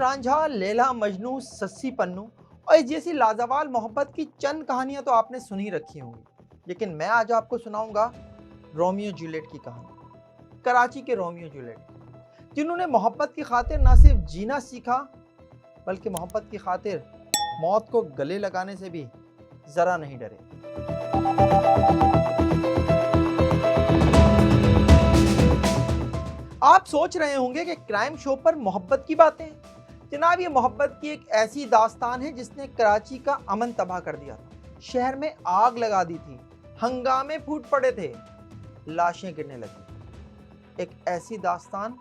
रांझा, लैला मजनू, सस्सी पन्नू और इस जैसी लाजवाब मोहब्बत की चंद कहानियां तो आपने सुनी रखी होंगी, लेकिन मैं आज आपको सुनाऊंगा रोमियो जूलियट की कहानी। कराची के रोमियो जूलियट, जिन्होंने मोहब्बत की खातिर ना सिर्फ जीना सीखा बल्कि मोहब्बत की खातिर मौत को गले लगाने से भी जरा नहीं डरे। आप सोच रहे होंगे कि क्राइम शो पर मोहब्बत की बातें हैं। जनाब, ये मोहब्बत की एक ऐसी दास्तान है जिसने कराची का अमन तबाह कर दिया था। शहर में आग लगा दी थी, हंगामे फूट पड़े थे, लाशें गिरने लगी। एक ऐसी दास्तान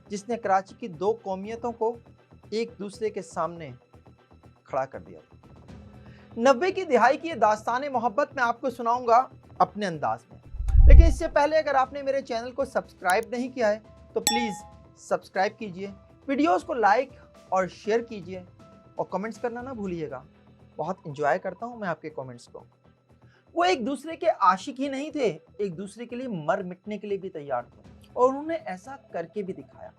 जिसने कराची की दो कौमियतों को एक दूसरे के सामने खड़ा कर दिया था। 90 की दिहाई की ये दास्तान मोहब्बत मैं आपको सुनाऊंगा अपने अंदाज में, लेकिन इससे पहले अगर आपने मेरे चैनल को सब्सक्राइब नहीं किया है तो प्लीज़ सब्सक्राइब कीजिए, वीडियोस को लाइक और शेयर कीजिए और कमेंट्स करना ना भूलिएगा। बहुत इंजॉय करता हूँ मैं आपके कमेंट्स को। वो एक दूसरे के आशिक ही नहीं थे, एक दूसरे के लिए मर मिटने के लिए भी तैयार थे और उन्होंने ऐसा करके भी दिखाया।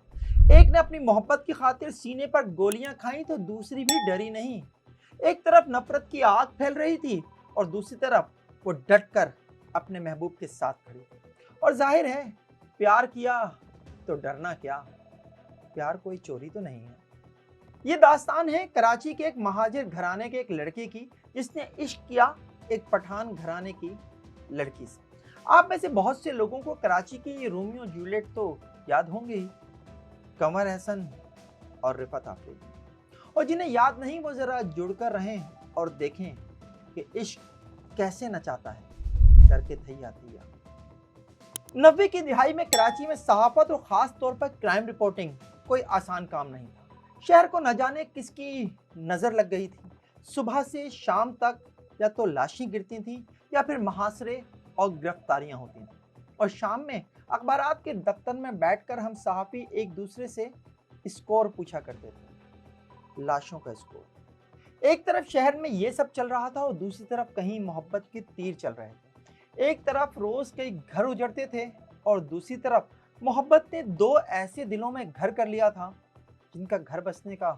एक ने अपनी मोहब्बत की खातिर सीने पर गोलियां खाई तो दूसरी भी डरी नहीं। एक तरफ नफरत की आग फैल रही थी और दूसरी तरफ वो डट कर अपने महबूब के साथ खड़ी थी। और जाहिर है, प्यार किया तो डरना क्या, प्यार कोई चोरी तो नहीं है। ये दास्तान है कराची के एक महाजिर घराने के एक लड़के की, जिसने इश्क किया एक पठान घराने की लड़की से। आप में से बहुत से लोगों को कराची की ये रोमियो जूलियट तो याद होंगे ही, कमर अहसन और रिफत आफरीदी। और जिन्हें याद नहीं वो जरा जुड़कर रहें और देखें कि इश्क कैसे नचाता है करके थैया थैया। 90 की दिहाई में कराची में सहाफत और खास तौर पर क्राइम रिपोर्टिंग कोई आसान काम नहीं था। शहर को न जाने किसकी नजर लग गई थी। सुबह से शाम तक या तो लाशें गिरती थीं या फिर मुहासरे और गिरफ्तारियां होती थीं। और शाम में अखबारात के दफ्तर में बैठकर हम सहाफ़ी एक दूसरे से स्कोर पूछा करते थे, लाशों का स्कोर। एक तरफ शहर में ये सब चल रहा था और दूसरी तरफ कहीं मोहब्बत के तीर चल रहे थे। एक तरफ रोज कई घर उजड़ते थे और दूसरी तरफ मोहब्बत ने दो ऐसे दिलों में घर कर लिया था जिनका घर बसने का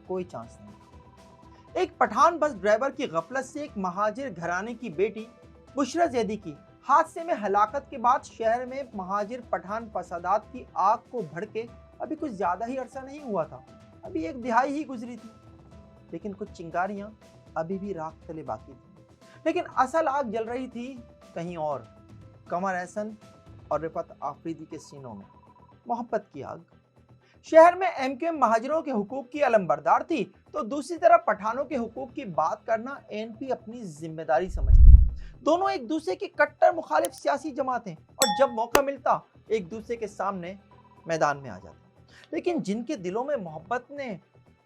कोई चांस नहीं था। एक पठान बस ड्राइवर की गफलत से एक महाजिर घराने की बेटी बुशरा जैदी की हादसे में हलाकत के बाद शहर में महाजिर पठान फसादात की आग को भड़के अभी कुछ ज्यादा ही अरसा नहीं हुआ था। अभी एक दिहाई ही गुजरी थी, लेकिन कुछ चिंगारियां अभी भी राख तले बाकी थी। लेकिन असल आग जल रही थी कहीं और, कमर अहसन और रिफत आफरीदी के सीनों में। मोहब्बत की आग। शहर में एमक्यूएम महाजिरों के हुकूक की अलंबरदार थी तो दूसरी तरफ पठानों के हुकूक की बात करना एएनपी अपनी जिम्मेदारी समझती। दोनों एक दूसरे की कट्टर मुखालिफ सियासी जमातें और जब मौका मिलता एक दूसरे के सामने मैदान में आ जाते। लेकिन जिनके दिलों में मोहब्बत ने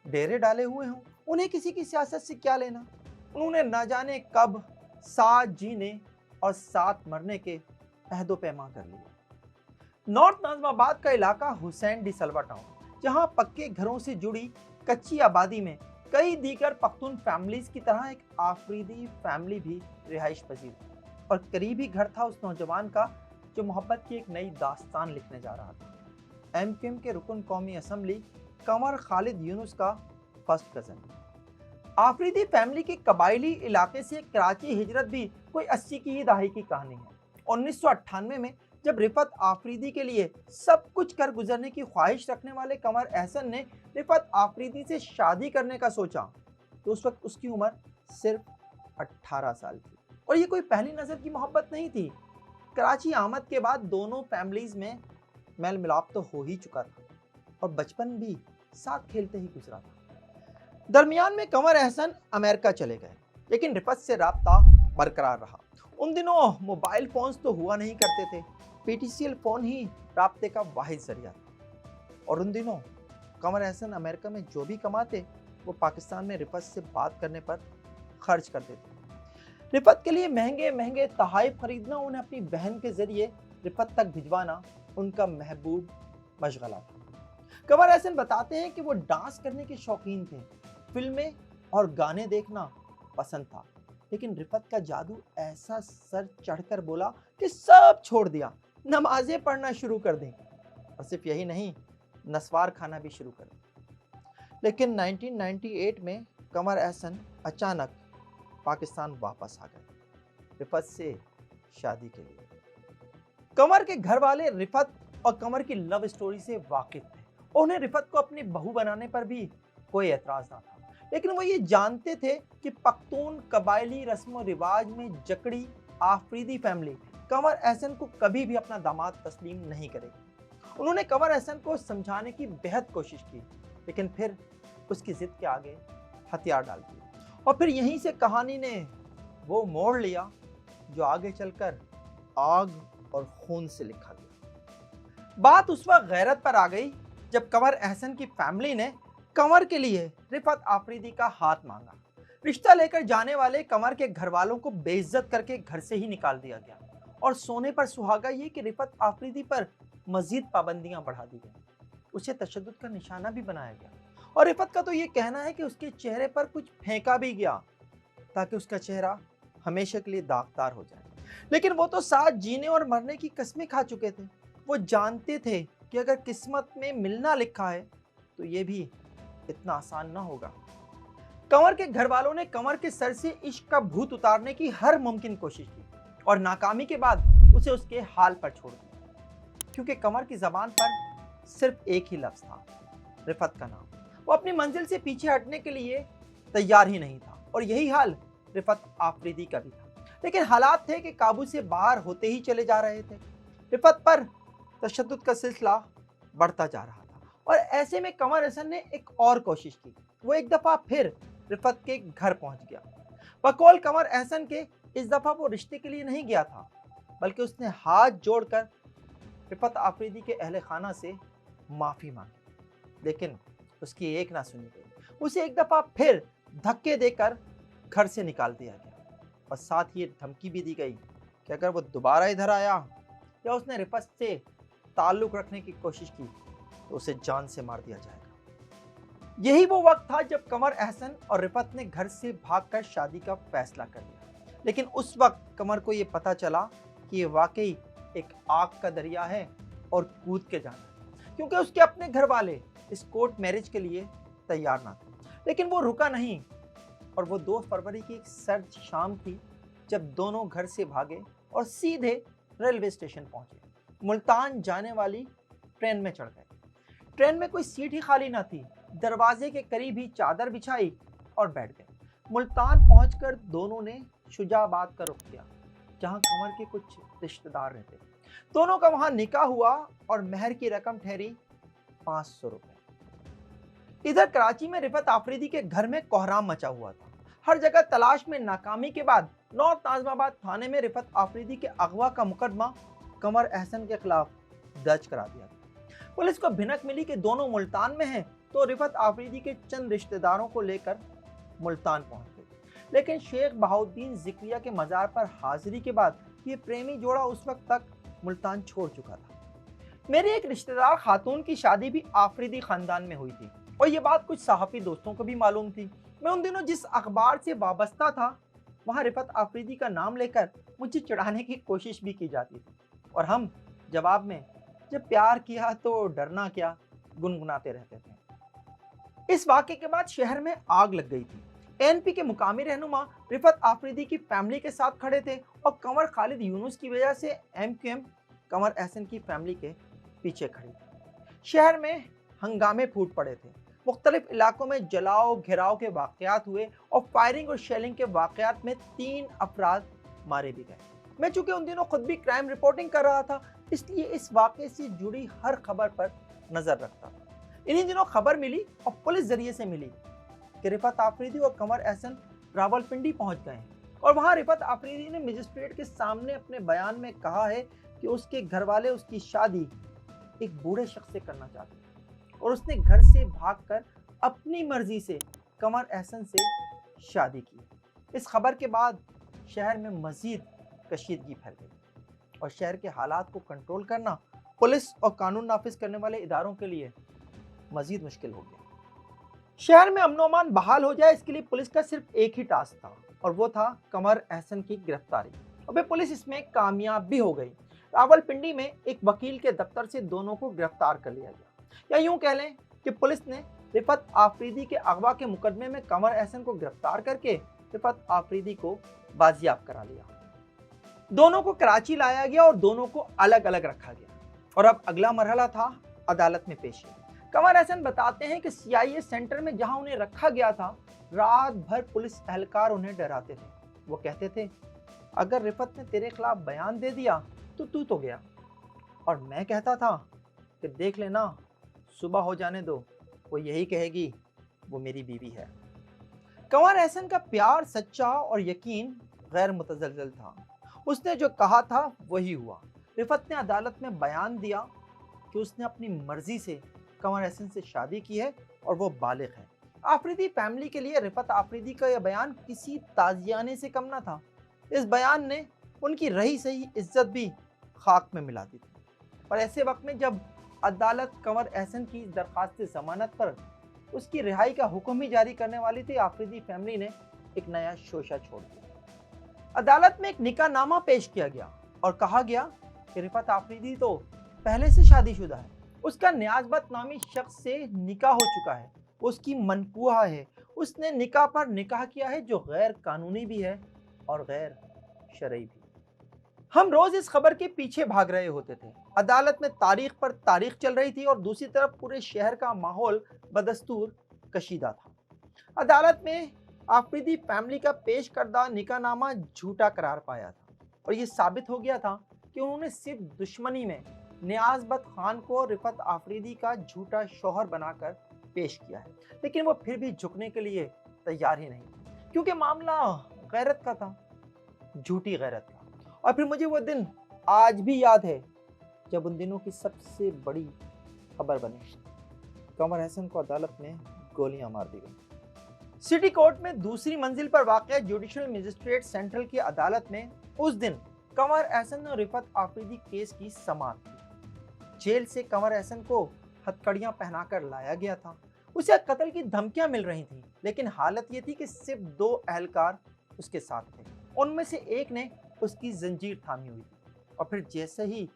डेरे डाले हुए हों उन्हें किसी की सियासत से क्या लेना। उन्होंने न जाने कब साथ जीने और साथ मरने के अहदो पैमा कर लिए। नॉर्थ नाज़िमाबाद का इलाका हुसैन डी सलवा टाउन, जहां पक्के घरों से जुड़ी कच्ची आबादी में कई दीगर पख्तून फैमिलीज की तरह एक आफरीदी फैमिली भी रिहाइश पजीर थी। और करीबी घर था उस नौजवान का जो मोहब्बत की एक नई दास्तान लिखने जा रहा था। एमक्यूएम के रुकन कौमी असम्बली कंवर खालिद यूनुस का फर्स्ट कजन। आफरीदी फैमिली के कबायली इलाके से कराची हिजरत भी कोई 80 की ही दहाई की कहानी है। 1998 में जब रिफत आफरीदी के लिए सब कुछ कर गुजरने की ख्वाहिश रखने वाले कमर अहसन ने रिफत आफरीदी से शादी करने का सोचा तो उस वक्त उसकी उम्र सिर्फ 18 साल थी। और ये कोई पहली नज़र की मोहब्बत नहीं थी। कराची आमद के बाद दोनों फैमिलीज में मेल मिलाप तो हो ही चुका था और बचपन भी साथ खेलते ही गुजरा था। दरमियान में कंवर अहसन अमेरिका चले गए, लेकिन रिफत से राब्ता बरकरार रहा। उन दिनों मोबाइल फोन्स तो हुआ नहीं करते थे, पीटीसीएल फोन ही राब्ते का वाहिद जरिया था। और उन दिनों कंवर अहसन अमेरिका में जो भी कमाते वो पाकिस्तान में रिफत से बात करने पर खर्च कर देते। रिफत के लिए महंगे महंगे तोहफे खरीदना, उन्हें अपनी बहन के जरिए रिफत तक भिजवाना उनका महबूब मशगला था। कंवर अहसन बताते हैं कि वो डांस करने के शौकीन थे, फिल्में और गाने देखना पसंद था, लेकिन रिफत का जादू ऐसा सर चढ़कर बोला कि सब छोड़ दिया, नमाजें पढ़ना शुरू कर दें और सिर्फ यही नहीं, नस्वार खाना भी शुरू कर दें। लेकिन 1998 में कमर अहसन अचानक पाकिस्तान वापस आ गए रिफत से शादी के लिए। कमर के घर वाले रिफत और कमर की लव स्टोरी से वाकिफ थे। उन्हें रिफत को अपनी बहू बनाने पर भी कोई एतराज ना था, लेकिन वो ये जानते थे कि पख्तून कबायली रस्म रिवाज में जकड़ी आफरीदी फैमिली कमर अहसन को कभी भी अपना दामाद तस्लीम नहीं करेगी। उन्होंने कमर अहसन को समझाने की बेहद कोशिश की, लेकिन फिर उसकी जिद के आगे हथियार डाल दिए। और फिर यहीं से कहानी ने वो मोड़ लिया जो आगे चलकर आग और खून से लिखा गया। बात उस वक्त गैरत पर आ गई जब कमर अहसन की फैमिली ने कमर के लिए रिफत आफरीदी का हाथ मांगा। रिश्ता लेकर जाने वाले कमर के घर वालों को बेइज्जत करके घर से ही निकाल दिया गया और सोने पर सुहागा ये कि रिफत आफरीदी पर मजीद पाबंदियां बढ़ा दी गई। उसे तशद्दुद का निशाना भी बनाया गया और रिफत का तो ये कहना है कि उसके चेहरे पर कुछ फेंका भी गया ताकि उसका चेहरा हमेशा के लिए दागदार हो जाए। लेकिन वो तो साथ जीने और मरने की कस्में खा चुके थे। वो जानते थे कि अगर किस्मत में मिलना लिखा है तो ये भी इतना आसान ना होगा। कमर के घर वालों ने कमर के सर से इश्क का भूत उतारने की हर मुमकिन कोशिश की और नाकामी के बाद उसे उसके हाल पर छोड़ दिया, क्योंकि कमर की जबान पर सिर्फ एक ही लफ्ज था, रिफत का नाम। वो अपनी मंजिल से पीछे हटने के लिए तैयार ही नहीं था और यही हाल रिफत आफरीदी का भी था। लेकिन हालात थे कि काबू से बाहर होते ही चले जा रहे थे। रिफत पर तशद्दुद का सिलसिला बढ़ता जा रहा था और ऐसे में कमर अहसन ने एक और कोशिश की। वो एक दफ़ा फिर रिफत के घर पहुंच गया। बकौल कमर अहसन के इस दफ़ा वो रिश्ते के लिए नहीं गया था, बल्कि उसने हाथ जोड़कर रिफत आफरीदी के अहले खाना से माफ़ी मांगी, लेकिन उसकी एक ना सुनी गई। उसे एक दफ़ा फिर धक्के देकर घर से निकाल दिया गया और साथ ही धमकी भी दी गई कि अगर वो दोबारा इधर आया या उसने रिफत से ताल्लुक़ रखने की कोशिश की तो उसे जान से मार दिया जाएगा। यही वो वक्त था जब कमर अहसन और रिफत ने घर से भागकर शादी का फैसला कर लिया। लेकिन उस वक्त कमर को ये पता चला कि ये वाकई एक आग का दरिया है और कूद के जाना है, क्योंकि उसके अपने घर वाले इस कोर्ट मैरिज के लिए तैयार ना थे। लेकिन वो रुका नहीं और वो 2 फरवरी की एक सर्द शाम थी जब दोनों घर से भागे और सीधे रेलवे स्टेशन पहुंचे। मुल्तान जाने वाली ट्रेन में चढ़ गए। ट्रेन में कोई सीट ही खाली ना थी। दरवाजे के करीब ही चादर बिछाई और बैठ गए। मुल्तान पहुंचकर दोनों ने शुजाबाद का रुख किया, जहां कमर के कुछ रिश्तेदार रहते। दोनों का वहां निकाह हुआ और महर की रकम ठहरी 500 रुपए। इधर कराची में रिफत आफरीदी के घर में कोहराम मचा हुआ था। हर जगह तलाश में नाकामी के बाद नॉर्थ नाज़िमाबाद थाने में रिफत आफरीदी के अगवा का मुकदमा कमर अहसन के खिलाफ दर्ज करा दिया। पुलिस को भिनक मिली कि दोनों मुल्तान में हैं, तो रिफत आफरीदी के चंद रिश्तेदारों को लेकर मुल्तान पहुंच गई। लेकिन शेख बहाउद्दीन जिक्रिया के मज़ार पर हाजिरी के बाद ये प्रेमी जोड़ा उस वक्त तक मुल्तान छोड़ चुका था। मेरी एक रिश्तेदार खातून की शादी भी आफरीदी खानदान में हुई थी और ये बात कुछ सहाफ़ी दोस्तों को भी मालूम थी। मैं उन दिनों जिस अखबार से वाबस्ता था वहाँ रिफत आफरीदी का नाम लेकर मुझे चिढ़ाने की कोशिश भी की जाती थी और हम जवाब में जब प्यार किया तो डरना क्या गुनगुनाते रहते थे। इस वाक़े के बाद शहर में आग लग गई थी। एएनपी के मुकामी रहनुमा रिफत आफरीदी की फैमिली के साथ खड़े थे और कमर खालिद यूनुस की वजह से एमक्यूएम कमर अहसन की फैमिली के पीछे खड़ी थी। शहर में हंगामे फूट पड़े थे। मुख्तलिफ इलाकों में जलाओ घेराव के वाक़यात हुए और फायरिंग और शेलिंग के वाक़यात में 3 अफराद मारे भी गए। मैं चूँकि उन दिनों खुद भी क्राइम रिपोर्टिंग कर रहा था, इसलिए इस वाक़े से जुड़ी हर खबर पर नज़र रखता था। इन्हीं दिनों खबर मिली और पुलिस जरिए से मिली कि रिफत आफरीदी और कमर अहसन रावलपिंडी पहुंच गए और वहां रिफत आफरीदी ने मजिस्ट्रेट के सामने अपने बयान में कहा है कि उसके घर वाले उसकी शादी एक बूढ़े शख्स से करना चाहते हैं और उसने घर से भागकर अपनी मर्जी से कमर अहसन से शादी की। इस खबर के बाद शहर में मजीद कशीदगी फैल गई और शहर के हालात को कंट्रोल करना पुलिस और कानून नाफिज करने वाले इदारों के लिए मजीद मुश्किल हो गया। शहर में अमन अमान बहाल हो जाए, इसके लिए पुलिस का सिर्फ एक ही टास्क था और वो था कमर अहसन की गिरफ्तारी। और वे पुलिस इसमें कामयाब भी हो गई। रावलपिंडी में एक वकील के दफ्तर से दोनों को गिरफ्तार कर लिया गया, या यूं कह लें कि पुलिस ने رفعت آفریدی کے اغوا کے مقدمے میں قمر احسن کو گرفتار کر کے رفعت آفریدی کو بازیاب کرا لیا۔ دونوں کو کراچی لایا گیا اور دونوں کو الگ الگ رکھا گیا، اور اب اگلا مرحلہ تھا عدالت میں پیشی۔ قمر احسن بتاتے ہیں کہ CIA سینٹر میں جہاں انہیں رکھا گیا تھا، رات بھر پولیس اہلکار انہیں ڈراتے تھے۔ وہ کہتے تھے اگر رفعت نے تیرے خلاف بیان دے دیا تو گیا، اور میں کہتا تھا کہ دیکھ لینا، صبح ہو جانے دو، وہ یہی کہے گی وہ میری بیوی ہے۔ قمر احسن کا پیار سچا اور یقین غیر متزلزل تھا۔ اس نے جو کہا تھا وہی ہوا۔ رفعت نے عدالت میں بیان دیا کہ اس نے اپنی مرضی سے قمر احسن سے شادی کی ہے اور وہ بالغ ہے۔ آفریدی فیملی کے لیے رفعت آفریدی کا یہ بیان کسی تازیانے سے کم نہ تھا۔ اس بیان نے ان کی رہی سہی عزت بھی خاک میں ملا دی تھی، اور ایسے وقت میں جب عدالت قمر احسن کی درخواست ضمانت پر اس کی رہائی کا حکم ہی جاری کرنے والی تھی، آفریدی فیملی نے ایک نیا شوشہ چھوڑ دیا۔ عدالت میں ایک نکاح نامہ پیش کیا گیا اور کہا گیا کہ رفعت آفریدی تو پہلے سے شادی شدہ ہے، اس کا نیازبت نامی شخص سے نکاح ہو چکا ہے، اس کی منکوحہ ہے، اس نے نکاح پر نکاح کیا ہے جو غیر قانونی بھی ہے اور غیر شرعی بھی۔ ہم روز اس خبر کے پیچھے بھاگ رہے ہوتے تھے۔ عدالت میں تاریخ پر تاریخ چل رہی تھی اور دوسری طرف پورے شہر کا ماحول بدستور کشیدہ تھا۔ عدالت میں آفریدی فیملی کا پیش کردہ نکاح نامہ جھوٹا قرار پایا تھا، اور یہ ثابت ہو گیا تھا کہ انہوں نے صرف دشمنی میں نیاز بت خان کو رفعت آفریدی کا جھوٹا شوہر بنا کر پیش کیا ہے، لیکن وہ پھر بھی جھکنے کے لیے تیار ہی نہیں، کیونکہ معاملہ غیرت کا تھا، جھوٹی غیرت کا۔ اور پھر مجھے وہ دن آج بھی یاد ہے جب ان دنوں کی سب سے بڑی خبر بنی، قمر احسن کو عدالت میں گولیاں مار دی گئی۔ سٹی کورٹ میں دوسری منزل پر واقع جوڈیشل مجسٹریٹ سینٹرل کی عدالت میں اس دن قمر احسن اور رفعت آفریدی کیس کی سماعت تھی۔ جیل سے قمر احسن کو ہتھکڑیاں پہنا کر لایا گیا تھا۔ اسے قتل کی دھمکیاں مل رہی تھیں، لیکن حالت یہ تھی کہ صرف 2 اہلکار اس کے ساتھ تھے۔ ان میں سے ایک نے اس کی زنجیر تھامی ہوئی تھی، اور پھر جیسے ہی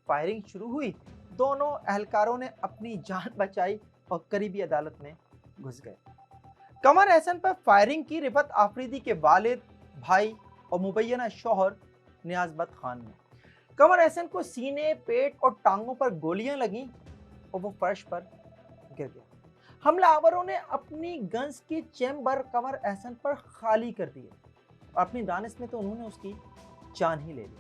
فائرنگ شروع ہوئی، دونوں اہلکاروں نے اپنی جان بچائی اور قریبی عدالت میں گھس گئے۔ قمر احسن پر فائرنگ کی رفعت آفریدی کے والد، بھائی اور مبینہ شوہر نیاز بت خان نے۔ قمر احسن کو سینے، پیٹ اور ٹانگوں پر گولیاں لگیں اور وہ فرش پر گر گیا۔ حملہ آوروں نے اپنی گنز کے چیمبر قمر احسن پر خالی کر دیے، اور اپنی دانش میں تو انہوں نے اس کی جان ہی لے لی۔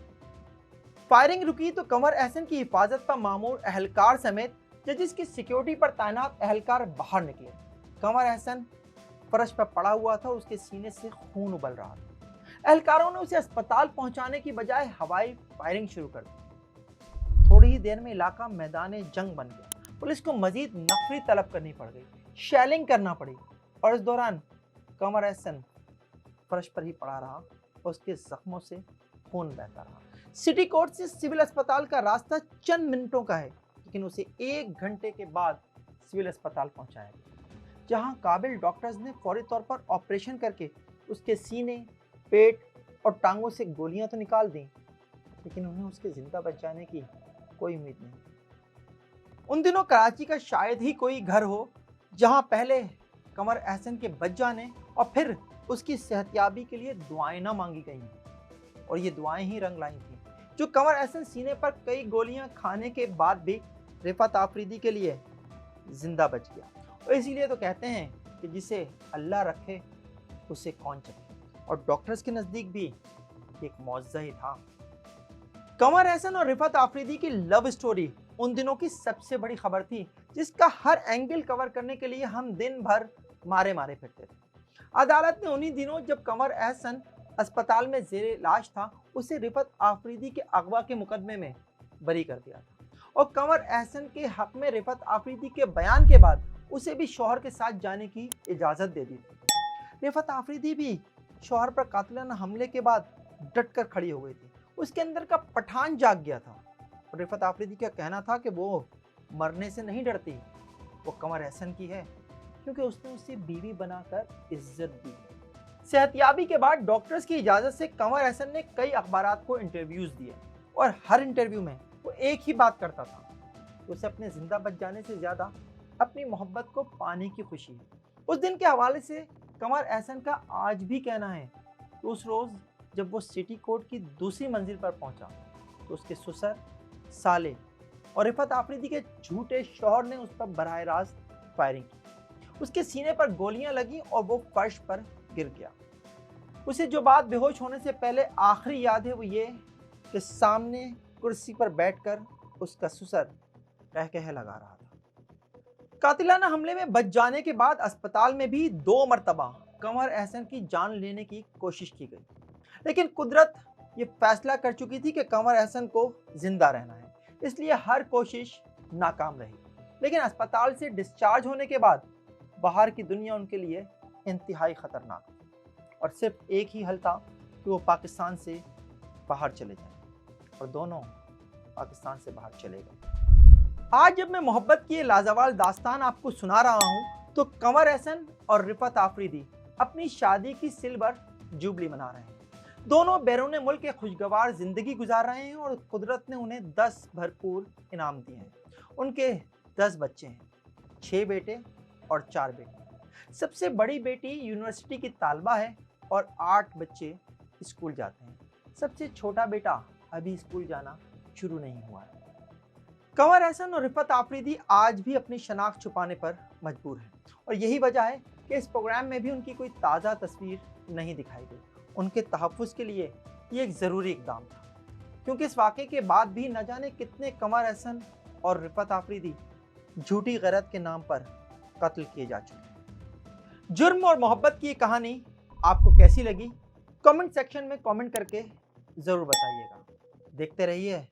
فائرنگ رکی تو قمر احسن کی حفاظت پر مامور اہلکار سمیت ججز کی سیکیورٹی پر تعینات اہلکار باہر نکلے۔ قمر احسن فرش پر پڑا ہوا تھا اور اس کے سینے سے خون ابل رہا تھا۔ اہلکاروں نے اسے اسپتال پہنچانے کی بجائے ہوائی فائرنگ شروع کر دی۔ تھوڑی ہی دیر میں علاقہ میدان جنگ بن گیا۔ پولیس کو مزید نفری طلب کرنی پڑ گئی، شیلنگ کرنا پڑی، اور اس دوران قمر احسن فرش پر ہی پڑا رہا اور اس کے زخموں سے خون بہتا رہا۔ سٹی کورٹ سے سول اسپتال کا راستہ چند منٹوں کا ہے، لیکن اسے 1 گھنٹے کے بعد سول اسپتال پہنچایا گیا، جہاں قابل ڈاکٹرز نے فوری طور پر آپریشن کر کے اس کے سینے، پیٹ اور ٹانگوں سے گولیاں تو نکال دیں، لیکن انہیں اس کے زندہ بچ جانے کی کوئی امید نہیں۔ ان دنوں کراچی کا شاید ہی کوئی گھر ہو جہاں پہلے قمر احسن کے بچ جانے اور پھر اس کی صحتیابی کے لیے دعائیں نہ مانگی گئیں، اور یہ دعائیں ہی رنگ لائی تھیں۔ جو قمر احسن سینے پر کئی گولیاں کھانے کے بعد بھی رفعت آفریدی کے لیے زندہ بچ گیا، اور اسی لیے تو کہتے ہیں کہ جسے اللہ رکھے اسے کون چکھے، اور ڈاکٹرز کے نزدیک بھی ایک معجزہ ہی تھا۔ قمر احسن اور رفعت آفریدی کی لو سٹوری ان دنوں کی سب سے بڑی خبر تھی، جس کا ہر اینگل کور کرنے کے لیے ہم دن بھر مارے پھرتے تھے۔ عدالت نے انہی دنوں جب قمر احسن اسپتال میں زیر علاج تھا، اسے رفعت آفریدی کے اغوا کے مقدمے میں بری کر دیا تھا، اور قمر احسن کے حق میں رفعت آفریدی کے بیان کے بعد اسے بھی شوہر کے ساتھ جانے کی اجازت دے دی تھی۔ رفعت آفریدی بھی شوہر پر قاتلانہ حملے کے بعد ڈٹ کر کھڑی ہو گئی تھی۔ اس کے اندر کا پٹھان جاگ گیا تھا، اور رفعت آفریدی کا کہنا تھا کہ وہ مرنے سے نہیں ڈرتی، وہ قمر احسن کی ہے، کیونکہ اس نے اسے بیوی بنا کر عزت دی۔ صحتیابی کے بعد ڈاکٹرز کی اجازت سے قمر احسن نے کئی اخبارات کو انٹرویوز دیے، اور ہر انٹرویو میں وہ ایک ہی بات کرتا تھا، اسے اپنے زندہ بچ جانے سے زیادہ अपनी मोहब्बत को पाने की खुशी है। उस दिन के हवाले से कंवर एहसन का आज भी कहना है कि उस रोज़ जब वो सिटी कोर्ट की दूसरी मंजिल पर पहुंचा तो उसके ससुर, साले और रिफत आफरीदी के झूठे शौहर ने उस पर बराह रास्त फायरिंग की। उसके सीने पर गोलियां लगी और वो फर्श पर गिर गया। उसे जो बात बेहोश होने से पहले आखिरी याद है वो ये कि सामने कुर्सी पर बैठकर उसका ससुर कह लगा रहा था। कातिलाना हमले में बच जाने के बाद अस्पताल में भी 2 मरतबा कंवर एहसन की जान लेने की कोशिश की गई, लेकिन कुदरत ये फैसला कर चुकी थी कि कंवर एहसन को जिंदा रहना है, इसलिए हर कोशिश नाकाम रही। लेकिन अस्पताल से डिस्चार्ज होने के बाद बाहर की दुनिया उनके लिए इंतहाई खतरनाक थी और सिर्फ एक ही हल था कि वो पाकिस्तान से बाहर चले जाएं, और दोनों पाकिस्तान से बाहर चले गए। आज जब मैं मोहब्बत की ये लाजवाब दास्तान आपको सुना रहा हूँ तो कंवर एहसन और रिफत आफरीदी अपनी शादी की सिल्वर जुबली मना रहे हैं। दोनों बैरून मुल्क के खुशगवार जिंदगी गुजार रहे हैं और कुदरत ने उन्हें 10 भरपूर इनाम दिए हैं। उनके 10 बच्चे हैं, 6 बेटे और 4 बेटी। सबसे बड़ी बेटी यूनिवर्सिटी की तालबा है और 8 बच्चे स्कूल जाते हैं। सबसे छोटा बेटा अभी स्कूल जाना शुरू नहीं हुआ है। कंवर एहसन और रिफत आफरीदी आज भी अपनी शनाख्त छुपाने पर मजबूर हैं और यही वजह है कि इस प्रोग्राम में भी उनकी कोई ताज़ा तस्वीर नहीं दिखाई गई। उनके तहफ़्फ़ुज़ के लिए ये एक ज़रूरी इक़दाम था, क्योंकि इस वाक़े के बाद भी न जाने कितने कंवर एहसन और रिफत आफरीदी झूठी गैरत के नाम पर कत्ल किए जा चुके हैं। जुर्म और मोहब्बत की ये कहानी आपको कैसी लगी? कमेंट सेक्शन में कमेंट करके ज़रूर बताइएगा। देखते रहिए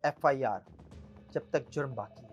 FIR, जब तक जुर्म बाकी है।